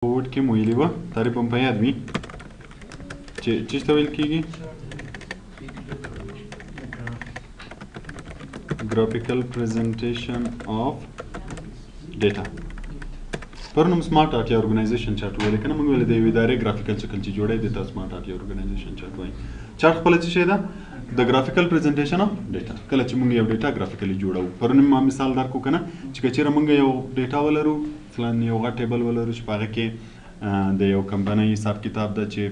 ووډ کې مو ویلي وه تعریف هم په یاد وي چې څه ته ویل کېږي graphical presentation of data پرون هم سمارټ آرټ یا ارګنایزیشن چارټ ویل کنه موږ ویل د یوې ادارې ګرافیکل شکل چې جوړی دی ته سمارټ آرټ یا ارګنایزیشن چارټ وایي چارټ خپله څه شی ده د ګرافیکل پریزنټیشن اف ډیټا کله چې موږ یو ډیټا ګرافیکلی جوړو پرون ما مثال درکو کنه چې که چېرې موږ یو ډیټا ولرو مثلا یو غټ ټیبل ولرو چې په هغه کې د یو کمپنۍ حساب کتاب ده چې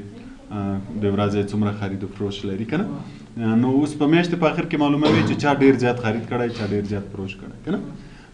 د ورځې څومره خرید و فروش لري کنه نو اوس په میاشتې په اخر کې معلومه وي چې چا ډېر زیات خرید کړی چا ډېر زیات فروش کړی کنه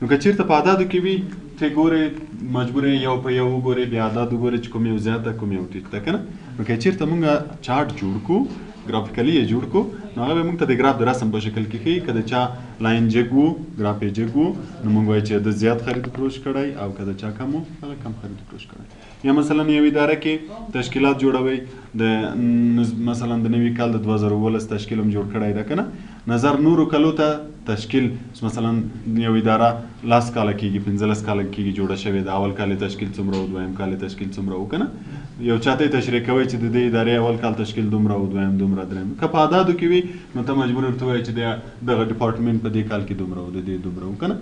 نو که چېرته په عددو کې وي ته ګورې مجبور یو په یو وګورې بیا عدد وګورې چې کوم یو زیات ده کوم یو ټیټ ده کنه نو که چېرته موږ چارټ جوړ کړو ګرافیکلی یې جوړ کړو نو هغه به موږ ته د ګراف د رسم په شکل کې ښیي که د چا لاین جګ وو ګراف یې جګ وو نو موږ وایو چې د زیات خرید فروش کړی او که د چا کم وو هغه کم خرید فروش کړی یا مثلا یو اداره کې تشکیلات جوړوي د مثلا د نوي کال د 2019 تشکیل هم جوړ کړی ده کنه نظر نورو کلو ته تشکیل مثلا یو اداره 10 کاله کېږي 15 کاله کېږي جوړه شوې ده اول کال تشکیل څومره و دویم کال تشکیل څومره و کنه یو چاته تشریح کوي چې د دې ادارې اول کال تشکیل دومره و دویم دومره دریم که په عددو کې وي نو ته مجبور ورته وایي چې دغه ډپارټمنټ په دې کال کې دومره و د دې دومره و کنه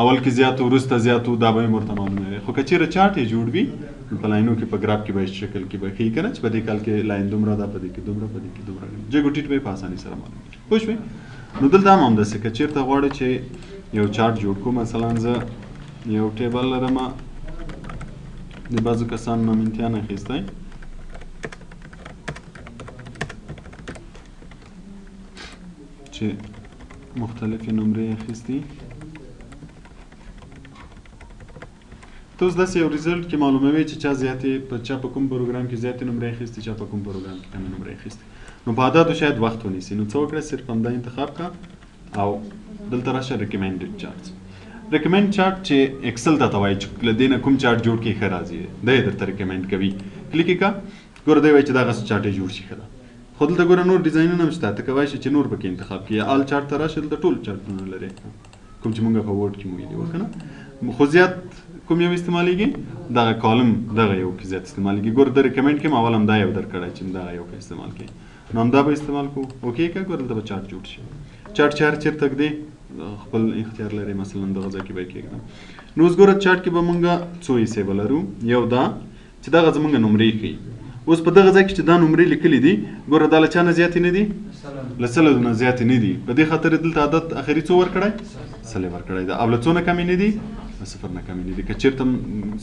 اول کې زیات وروسته زیات و دا به یې ورته معلومه وي خو که چېرې چارټ یې جوړ وي نو په لاینو کې په ګراف کې به شکل کې به ښیي که نه چې په دې کال کې لاین دومره ده په دې کې دومره په دې کې دومره جګ و ټیټ به یې په اسانۍ سره معلومېږي پوه شوې نو دلته هم همداسې که چېرته غواړې چې یو چارټ جوړ کړو مثلا زه یو ټیبل لرم د بعضو کسانو نه مې امتحان اخیستی چې مختلفې نمرې اخیستي ته اوس داسې یو ریزلټ کې معلوموي چې چا زیاتې چا په کوم پروګرام کې زیاتې نمرې اخیستي چا په کوم پروګرام کې کمې نمرې اخیستي نو په عددو شاید وخت ونیسي نو څه وکړه صرف همدا انتخاب کړه او دلته راشه ریکمنډډ چارټس ریکمنډ چارټ چې اکسل ته ته وایي چې له دې نه کوم چارټ جوړ کړي ښه راځي دی یې درته ریکمنډ کوي کلیک یې کړه ګوره دی وایي چې دغسې چارټ یې جوړ شي ښه ده خو دلته ګوره نور ډیزاینونه هم شته ته کولی شې چې نور پکې انتخاب کړي آل چارټ ته راشه دلته ټول چارټونه لري کوم چې مونږ په وورډ کې مو ویلي وو که نه خو زیات کوم یو استعمالیږي دغه کالم دغه یو کې زیات استعمالیږي ګوره د ریکمنډ کې م اول همدا یو درکړی چې دغه یو کې استعمال کړي نو همدا به استعمال کوو اوکې که ګوره دلته به چارټ جوړ شي چارټ چې هر چېرته ږدې خپل اختیار لري مثلا دغه ځای کې به یې کېږدم نو اوس ګوره چارټ کې به مونږ څو حصې به لرو یو دا چې دغه زمونږ نمرې ښیي اوس په دغه ځای کې چې دا نمرې لیکلي دي ګوره دا له چا نه زیاتې نه دي له سلو نه زیاتې نه دي په دې خاطر یې دلته عدد اخري څو ورکړی سلې ورکړی ده او له څو نه کمې نه دي له صفر نه کمې نه دي که چېرته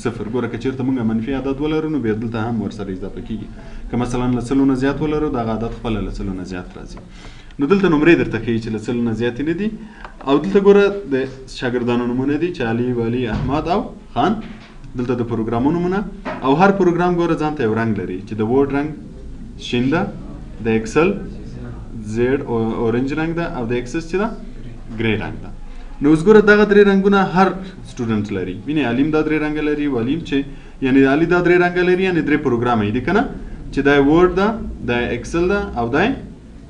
صفر ګوره که چېرته مونږ منفي عدد ولرو نو بیا دلته هم ورسره اضافه کېږي که مثلا له سلو نه زیات ولرو دغه عدد خپله له سلو نه زیات راځي نو دلته نمرې درته ښیي چې له سلو نه زیاتې نه دي او دلته ګوره د شاګردانو نومونه دي چې علي ولی احمد او خان دلته د پروګرامونو نومونه او هر پروګرام ګوره ځان ته یو رنګ لري چې د وورډ رنګ شین ده د ایکسل زیډ اورنج رنګ ده او د ایکسس چې ده ګرې رنګ ده نو اوس ګوره دغه درې رنګونه هر سټوډنټ لري وینې علیم دا درې رنګه لري ولیم چې یعنې علي دا درې رنګه لري یعنې درې پروګرامه یې دي که نه چې دا وورډ ده دا ایکسل ده او دا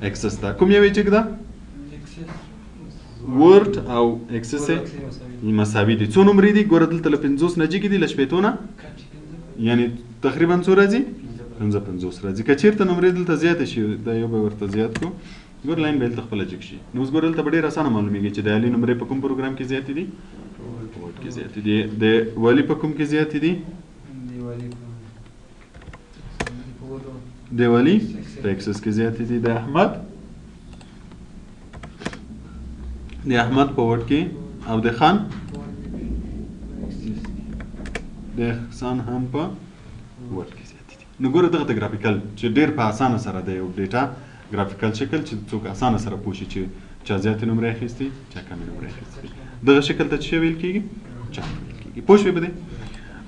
ایکسس ده کوم یو یې چک ده وورډ او ایکسس مساوي دي څو نمرې دي ګوره دلته له 50 نه جګې دي له شپېتو نه یعنې تقریبا څو راځي 50 راځي که چېرته نمرې دلته زیاته شي دا یو به ورته زیات کړو ګوره لاین به دلته خپله جګ شي نو اوس ګوره دلته به ډېر اسانه معلومېږي چې د علي نمرې په کوم پروګرام کې زیاتې دي وورډ کې زیاتې دي د ولي په کوم کې زیاتې دي د ولي په ایکسس کې زیاتې دي د احمد په وورډ کې او د خان د احسان هم په وورډ کې زیاتې دي نو ګوره دغه د ګرافیکل چې ډېر په اسانه سره د یو ډیټا ګرافیکل شکل چې څوک اسانه سره پوه شي چې چا زیاتې نمرې اخیستي چا کمې نمرې اخیستي دغه شکل ته څه ویل کېږي چارټ ویل کېږي پوه شوې به دی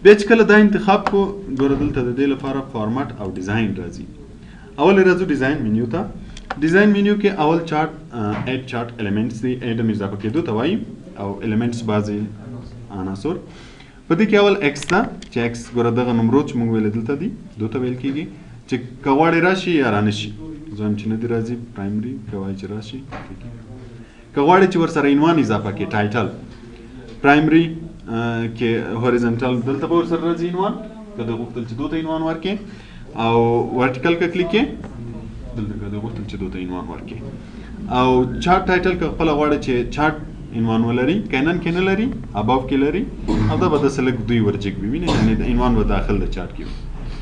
بیا چې کله دا انتخاب کړو ګوره دلته د دې لپاره فارمټ او ډیزاین راځي اول راځو ډیزاین منیو ته ډیزاین منیو کې اول چارټ ایډ چارټ الیمنټس دي ایډ هم اضافه کېدو ته وایي او الیمنټس بعضې عناصر په دې کې اول ایکس ده چې ایکس ګوره دغه نمرو چې موږ ویلې دلته دي دو ته ویل کېږي چې که غواړې راشي یا رانه شي زه هم چې نه دي راځي پرایمري که وایي چې راشي که غواړې چې ورسره عنوان اضافه کړې ټایټل پرایمري کې هوریزنټل دلته به ورسره راځي عنوان که د غوښتل چې دوته عنوان ورکې او ورټیکل که کلیک کې دلته که د غوښتل چې دوته عنوان ورکې او چارت ټایټل که خپله غواړئ چې چارت عنوان ولري کینن کې نه لري اباو کې لري او دا به داسې لږ دوی ورجګ وي وینئ یعنې د عنوان به داخل د چارت کې وي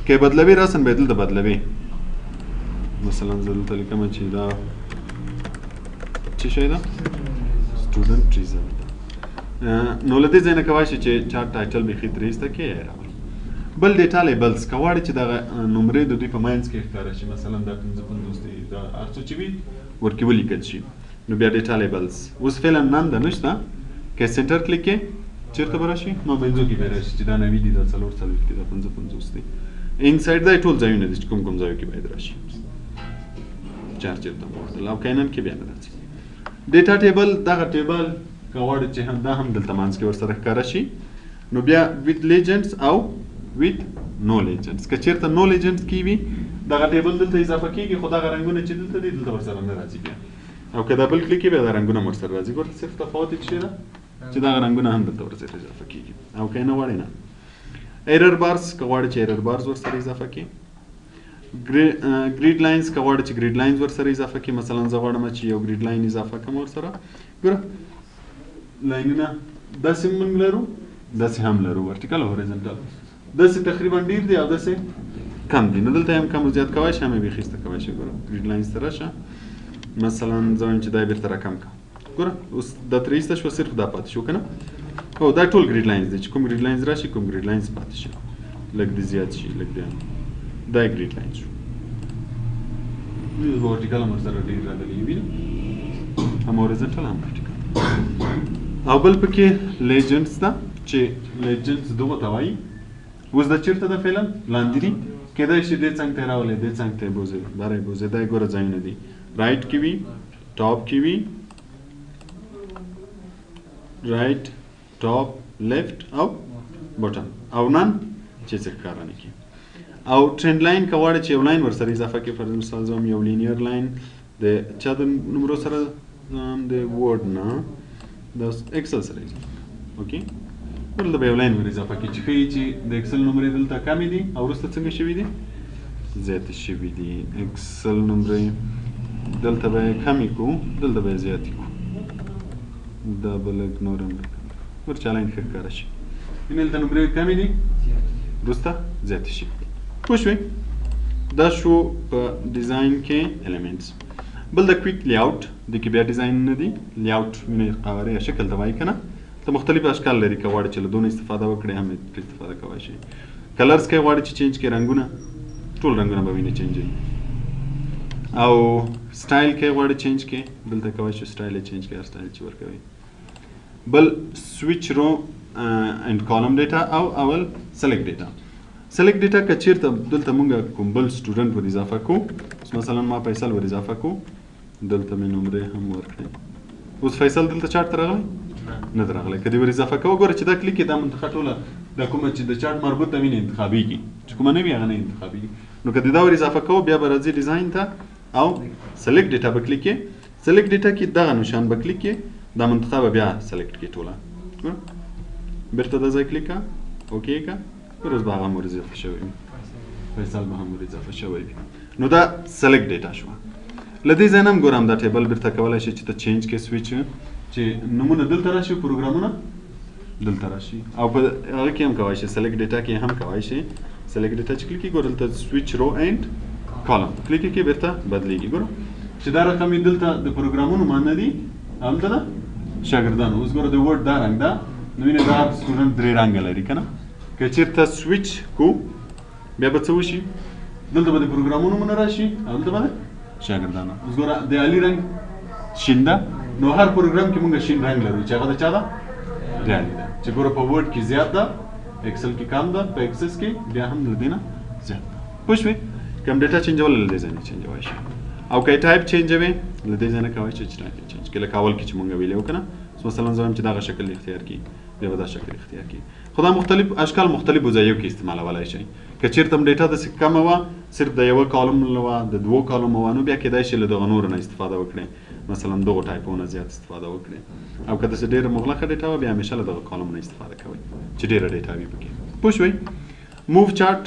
که یې بدلوي راسن به یې دلته بدلوي مثلا زه دلته لیکمه چې دا څه شی ده سټوډنټ ریزلټ نو له دې ځای نه کولی شي چې چارت ټایټل بیخي ترې ایسته کړي یا یې راولي بل ډیټا لیبلز که غواړئ چې دغه نمرې د دوی په منځ کې ښکاره شي مثلا دا 55 دی دا هر څه چې وي ورکې ولیکل شي نو بیا ډیټا لیبلز اوس فعلا نن ده نشته که سنټر کلیک کې چېرته به راشي نو پنځو کې به راشي چې دا 90 دي دا 440 کې دا 55 دی انسایډ دا ټول ځایونه دي چې کوم کوم ځایو کې باید راشي چار چېرته مو ورتل او که نن کې بیا نه راځي ډیټا ټیبل دغه ټیبل که غواړئ چې هم دا هم دلته منځ کې ورسره ښکاره شي نو بیا ویت لیجنډس او ویت نو لیجنډس که چېرته نو لیجنډس کې وي دغه ټیبل دلته اضافه کېږي خو دغه رنګونه چې دلته دي دلته ورسره نه راځي بیا او که دا بل کلیک کې بیا دا رنګونه هم ورسره راځي ګوره صرف تفاوت یې څه شی ده چې دغه رنګونه هم دلته ورسره اضافه کېږي او که یې نه غواړئ نه ایرر بارز که غواړئ چې ایرر بارز ورسره اضافه کړي ګریډ لاینز که غواړئ چې ګریډ لاینز ورسره اضافه کړي مثلا زه غواړم چې یو ګریډ لاین اضافه کړم ورسره ګوره لاینونه داسې موږ لرو داسې هم لرو ورټیکل او هوریزنټل داسې تقریبا ډېر دي او داسې کم دي نو دلته هم کم زیات کولی شي هم یې بیخي ایسته کولی شي ګوره ګریډ لاینز ته راشه مثلا زه وایم چې دا یې بېرته راکم کړه ګوره اوس دا ترې ایسته شوه صرف دا پاتې شو که نه هو دا ټول ګریډ لاینز دي چې کوم ګریډ لاینز راشي کوم ګریډ لاینز پاتې شي لږ دې زیات شي لږ دې دا یې ګریډ لاینز شو ورټیکل هم ورسره ډېر راغلي وي هم هوریزنټل هم ورټیکل او بل پکې لیجنډس ده چې لیجنډس دغو ته وایي اوس دا چېرته ده فعلا لاندې دي کیدای شي دې څنګ ته یې راولئ دې څنګ ته یې بوځئ بره یې بوځئ دا یې ګوره ځایونه دي رایټ کې وي ټاپ کې وي رایټ ټاپ لیفټ او بټن او نن چې څه ښکاره نه کړي او ټرینډ لاین که غواړئ چې یو لاین ورسره اضافه کړي فار مثال زه هم یو لینیر لاین د چا د نمرو سره د ورډ نه د اکسل سره اضافه اوکې دلته به یو لاین ور اضافه کړي چې ښیي چې د اکسل نمرې دلته کمې دي او وروسته څنګه شوي دي زیاتې شوي دي اکسل نمرې دلته به یې کمې کړو دلته به یې زیاتې کړو دا به لږ نور هم ور چا لاین ښه ښکاره شي یعنې دلته نمرې کمې دي وروسته زیاتې شي پوه شوې دا شو په ډیزاین کې ایلیمنټس بل د کویک لیاوټ د کې بیا ډیزاین نه دي لیاوټ وینئ قواره یا شکل ته وایي که نه ته مختلف اشکال لري که غواړئ چې له دونه استفاده وکړئ هم ترې استفاده کولی شئ کلرز که غواړئ چې چینج کړئ رنګونه ټول رنګونه به وینئ چینجوي او سټایل که غواړئ چینج کړئ دلته کولی شئ سټایل یې چینج کړئ هر سټایل چې ورکوئ بل سویچ رو اینډ کالم ډیټا او اول سلیکټ ډیټا سلیکټ ډیټا که چېرته دلته مونږ کوم بل سټوډنټ ور اضافه کړو مثلا ما فیصل ور اضافه کړو دلته مې نمرې هم ورکړئ اوس فیصل دلته چارت ته راغلی نه ده راغلی که دې ور اضافه کوو ګوره چې دا کلیک دا منطقه ټوله دا کومه چې د چارت مربوط ته وینې انتخابېږي چې کومه نه وي هغه نه انتخابېږي نو که دې دا ور اضافه کوو بیا به راځي ډیزاین ته او سلیکټ ډیټا به کلیک کړې سلیکټ ډیټا کې دغه نشان به کلیک کړې دا منطقه به بیا سلیکټ کړي ټوله بېرته دا ځای کلیک کړه اوکې کړه اوس به هغه هم ور اضافه شوی وي فیصل به هم ور اضافه شوی وي نو دا سلیکټ ډیټا شوه له دې ځای نه هم ګوره همدا ټیبل بېرته کولی شي چې ته چینج کړې سویچ چې نومونه دلته راشي پروګرامونه دلته راشي او په هغه کې هم کولی شي سلیکټ ډیټا کې هم کولی شي سلیکټ ډیټا چې کلیک کړي ګوره دلته سویچ رو اینډ کالم کلیک کړي بېرته بدلېږي ګوره چې دا رقم یې دلته د پروګرامونو معنی دي همدلته ده شاګردانو اوس ګوره د ورډ دا رنګ ده نو وینې دا سټوډنټ درې رنګه لري که نه که چېرته سویچ کو بیا به څه وشي دلته به د پروګرامونو مونه راشي او دلته به د شاګردانو اوس ګوره د علي رنګ شین ده نو هر پروګرام کې مونږ شین رنګ لرو چې هغه د چا ده د علي ده چې ګوره په ورډ کې زیات ده اکسل کې کم ده په اکسس کې بیا هم له دې نه زیات ده پوه شوې که هم ډیټا چینجول له دې ځای نه چینجولی شي او که یې ټایپ چینجوې له دې ځای نه کولی شي چې ټایپ یې چینج کړي لکه اول کې چې مونږ ویلي وو که نه مثلا زه وایم چې دغه شکل اختیار کړي بیا به دا شکل اختیار کړي خو دا مختلف اشکال مختلفو ځایو کې استعمالولی شئ که چېرته هم ډیټا داسې کمه وه صرف د یوه کالم وه د دوو کالمو وه نو بیا کیدای شي له دغه نورو نه استفاده وکړئ مثلا دغو ټایپو نه زیات استفاده وکړئ او که داسې ډېره مغلقه ډیټا وه بیا همیشه له دغه کالم نه استفاده کوئ چې ډېره ډیټا وي پکې پوه شوئ موو چارت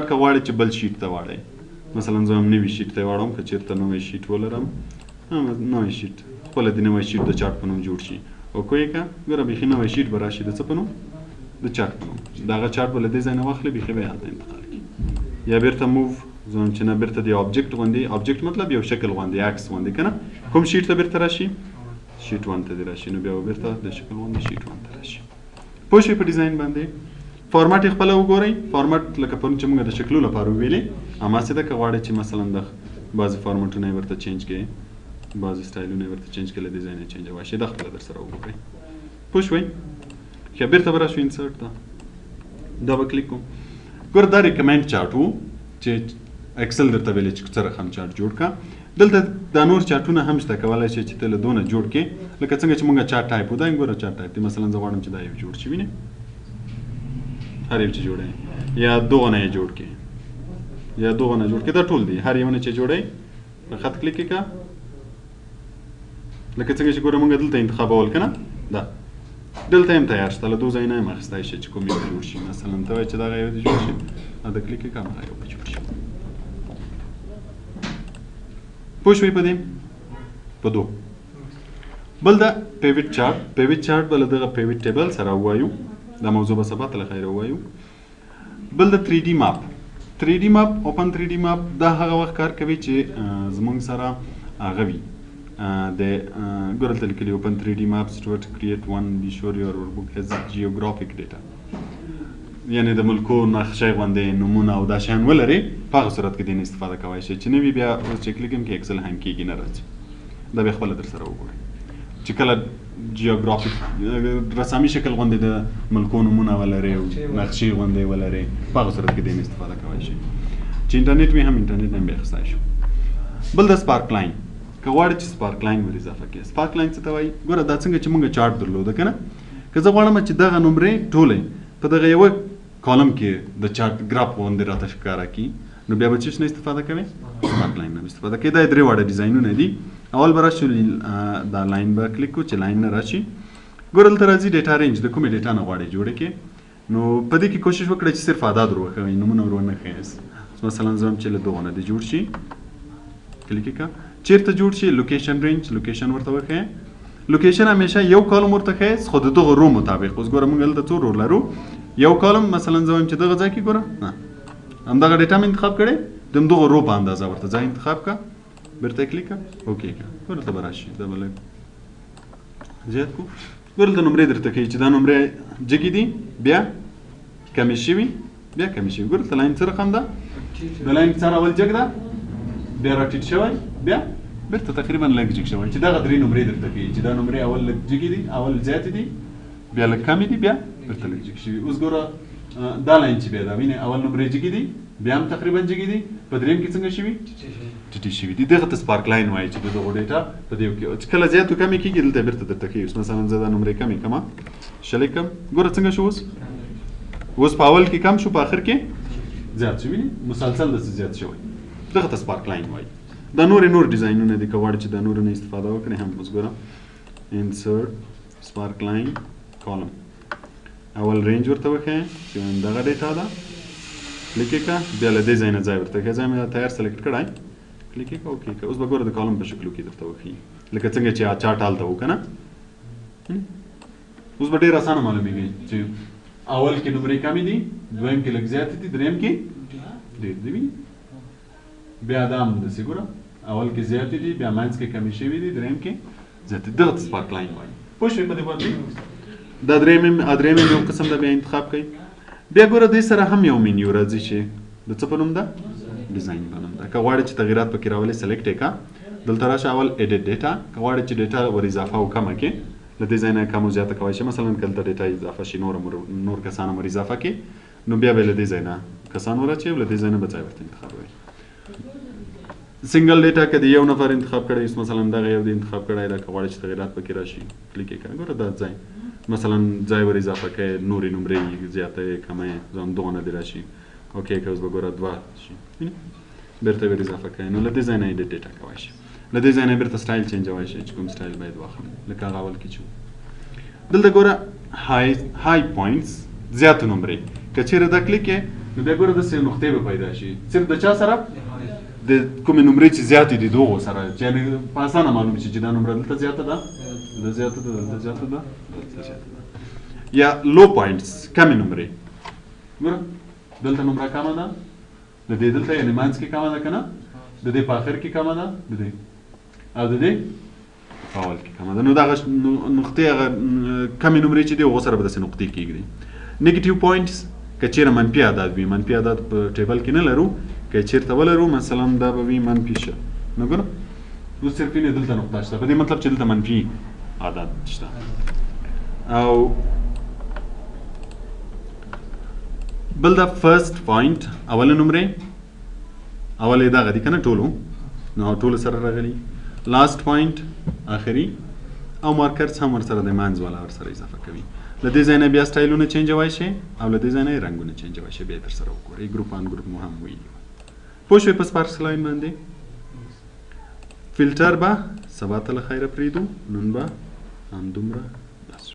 که غواړئ چې بل شیټ ته واړئ مثلا زه هم نوي شیټ ته یې واړوم که چېرته نوی شیټ ولرم نوی شیټ خپله د نوی شیټ د چارت په نوم جوړ شي اوکې که ګوره بیخي نوی شیټ به راشي د څه په نوم د چارت په نوم د هغه چارت به له دې ځای نه واخلي بیخي به یې هلته انتقال کړي یا بیرته موو زه وایم چې نه بیرته د آبجکټ غوندې آبجکټ مطلب یو شکل غوندې عکس غوندې که نه کوم شیټ ته بیرته راشي شیټ 1 ته دې راشي نو بیا به بیرته د شکل غوندې شیټ 1 ته راشي پوه شئ په ډیزاین باندې فارمټ یې خپله وګورئ فارمټ لکه پرون چې موږ د شکلو لپاره وویلې هماسې ده که غواړئ چې مثلا د بعضې فارمټونه یې ورته چینج کړئ بعضې سټایلونه یې ورته چینج کړئ له ډیزاین یې چینجوای شي دا خپله در سره وګورئ پوه شوئ ښه بیرته به راشو انسرټ ته دا به کلیک کوم ګوره دا ریکمنډ چارټ و چې اکسل درته ویلې چې څه رقم چارټ جوړ کړه دلته دا نور چارټونه هم شته کولی شي چې ته له دونه جوړ کړې لکه څنګه چې موږ چارټ ټایپ و دا ګوره چارټ ټایپ دی مثلا زه غواړم چې دا یو جوړ شي وینې هر یو چې جوړی یا دغه نه یې جوړ کړې یا دغه نه جوړ کړې دا ټول دي هر یو نه چې جوړی په خط کلیک یې کړه لکه څنګه چې ګوره موږ دلته انتخابول که نه دا دلته هم تیار شته له دو ځایونه هم اخیستی شي چې کوم یو جوړ شي مثلا ته وایې چې دغه یو دې جوړ شي دا کلیک یې کړه هغه یو به جوړ شي پوه شوئ په دې په دو بل دا پیوټ چارټ به له دغه پیوټ ټیبل سره ووایو دا موضوع به سبا ته له خیره ووایو بل د 3D ماپ 3D ماپ اوپن 3D ماپ دا هغه وخت کار کوي چې زموږ سره هغه وي د ګوره دلته لیکلي اوپن 3D maps to create one be sure your workbook has geographic data یعنې د ملکو نقشې غوندې نومونه او دا شیان ولري په هغه صورت کې دې نه استفاده کولی شئ چې نه وي بیا اوس چې کلیک کوم کې اکسل هنګ کېږي نه راځي دا بیا خپله در سره وګورئ چې کله جیوګرافیک رسامي شکل غوندې د ملکو نومونه ولري او نقشې غوندې ولري په هغه صورت کې دې نه استفاده کولی شئ چې انټرنیټ وي هم انټرنیټ نه هم بیا اخیستی شو بل د سپارک لاین که غواړئ چې سپارک لاین ور اضافه کړئ سپارک لاین څه ته وایي ګوره دا څنګه چې موږ چارټ درلوده که نه که زه غواړم چې دغه نمرې ټولې په دغه یوه کالم کې د چارټ ګراف غوندې راته ښکاره کړي نو بیا به څه نه استفاده کوئ سپارک لاین نه استفاده کوئ دا یې درې واړه ډیزاینونه دي اول به راشو دا لاین به کلیک کړو چې لاین نه راشي ګوره دلته راځي ډیټا رینج د کومې ډیټا نه غواړئ جوړې کړې نو په دې کې کوشش وکړئ چې صرف اعداد ور وښوئ نومونه ور ونه ښیاست مثلا زه هم چې له دغو نه دې جوړ شي کلیک یې کړه چیرته جوړ شي لوکیشن رینج لوکیشن ورته وښیه لوکیشن همیشه یو کالم ورته ښیاست خو د دغه رو مطابق اوس ګوره موږ دلته څو رو لرو یو کالم مثلا زه وایم چې دغه ځای کې ګوره همدغه ډیټا مې انتخاب کړی د همدغه رو په اندازه ورته ځای انتخاب کړه بیرته یې کلیک کړه اوکې کړه ګوره دلته به راشي دا به لږ زیات کړو ګوره دلته نمرې درته ښیي چې دا نمرې جګې دي بیا کمې شوي بیا کمې شوي ګوره دلته لاین څه رقم ده د لاین سر اول جګ ده بیا راټیټ شوی بیا بیرته تقریبا لږ جګ شوی چې دغه درې نمرې درته ښیي چې دا نمرې اول لږ جګې دي اول زیاتې دي بیا لږ کمې دي بیا بیرته لږ جګ شوي اوس ګوره دا لاین چې بیا ده وینې اول نمرې جګې دي بیا هم تقریبا جګې دي په درېیم کې څنګه شوي ټیټې شوي دي دغه ته سپارک لاین وایي چې د دغو ډیټا په دې کې چې کله زیات کمې کېږي دلته بیرته درته ښیي اوس مثلا زه دا نمرې کمې کړم شلې کړم ګوره څنګه شو اوس په اول کې کم شو په آخر کې زیات شو وینې مسلسل داسې زیات شوی دغه ته سپارک لاین وایي دا نور ډیزاینونه دي که غواړئ چې دا نور نه استفاده وکړئ هم اوس ګوره انسرټ سپارک لاین کالم اول رینج ورته وښیه چې دغه ډیټا ده کلیک یې کړه بیا له دې ځای نه ځای ورته ښیه ځای مې تیار سلیکټ کړی کلیک یې کړه اوکې کړه اوس به ګوره د کالم په شکلو کې درته وښیي لکه څنګه چې چارټ هلته و که نه اوس به ډېر اسانه معلومیږي چې اول کې نمرې کمې دي دویم کې لږ زیاتې دي درېیم کې ډېر دي وینې بیا دا هم داسې ګوره اول کې زیاتې دي بیا منځ کې کمې شوي دي درېیم کې زیاتې دغه ته سپارک لاین وایي پوه شوې په دې باندې دا درېیم یو قسم ده بیا انتخاب کوئ بیا ګوره دې سره هم یو مینیو راځي چې د څه په نوم ده ډیزاین په نوم ده که غواړئ چې تغیرات پکې راولئ سلیکټ یې کړه دلته راشه اول ایډیټ ډیټا که غواړئ چې ډیټا ور اضافه او کمه کړې له دې ځای نه کم او زیاته کولی شئ مثلا که دلته ډیټا اضافه شي نور کسان هم ور اضافه کړي نو بیا به له دې ځای نه کسان ور اچوي او له دې ځای نه به ځای ورته انتخابوئ سنگل ډیټا که د یو نفر انتخاب کړی اوس مثلا دغه یو د انتخاب کړی ده که غواړئ چې تغیرات پکې راشي کلیک یې کړه ګوره دا ځای مثلا ځای ور اضافه کړئ نورې نمرې زیاته یې کمه یې ځان دغه نه دې راشي اوکې که اوس به ګوره دوه شي بیرته ور اضافه کړئ نو له دې ځای نه ایډیټ ډیټا کولی شئ له دې ځای نه بیرته سټایل چینجولی شئ چې کوم سټایل باید واخلم لکه هغه اول کې چې دلته ګوره های پوینټس زیاتو نمرې که چیرې دا کلیک یې نو بیا ګوره داسې نقطې به پیدا شي صرف د چا سره د کومې نمرې چې زیاتې دي د هغو سره چې یعنې په اسانه معلوم شي چې دا نمره دلته زیاته ده دلته زیاته ده دلته زیاته ده دلته زیاته ده یا لو پوینټس کمې نمرې ګوره دلته نمره کمه ده د دې دلته یعنې منځ کې کمه ده که نه د دې په آخر کې کمه ده د دې او د دې په اول کې کمه ده نو دغه نقطې هغه کمې نمرې چې دي هغو سره به داسې نقطې کېږدي نیګیټیو پوینټس که چېرې منفي عدد وي منفي عدد په ټیبل کې نه لرو که چېرته ولرو مثلا دا به وي منفي شه نو ګوره اوس صرف یې دلته نقطه شته په دې مطلب چې دلته منفي عدد شته او بل دا فرست پوینټ اوله نمرې اوله یې دغه دي که نه ټولو نو ټولو سره راغلي لاست پوینټ آخري او مارکرز هم ورسره د منځ والا ورسره اضافه کوي له دې ځای نه بیا سټایلونه چینجوای شي او له دې ځای نه یې رنګونه چینجوای شي بیا یې ترسره وګورئ ګروپ آن ګروپ مو هم ویلي پوه شوئ په سپارکس لاین باندې فلټر به سبا ته له خیره پرېږدو نن به همدومره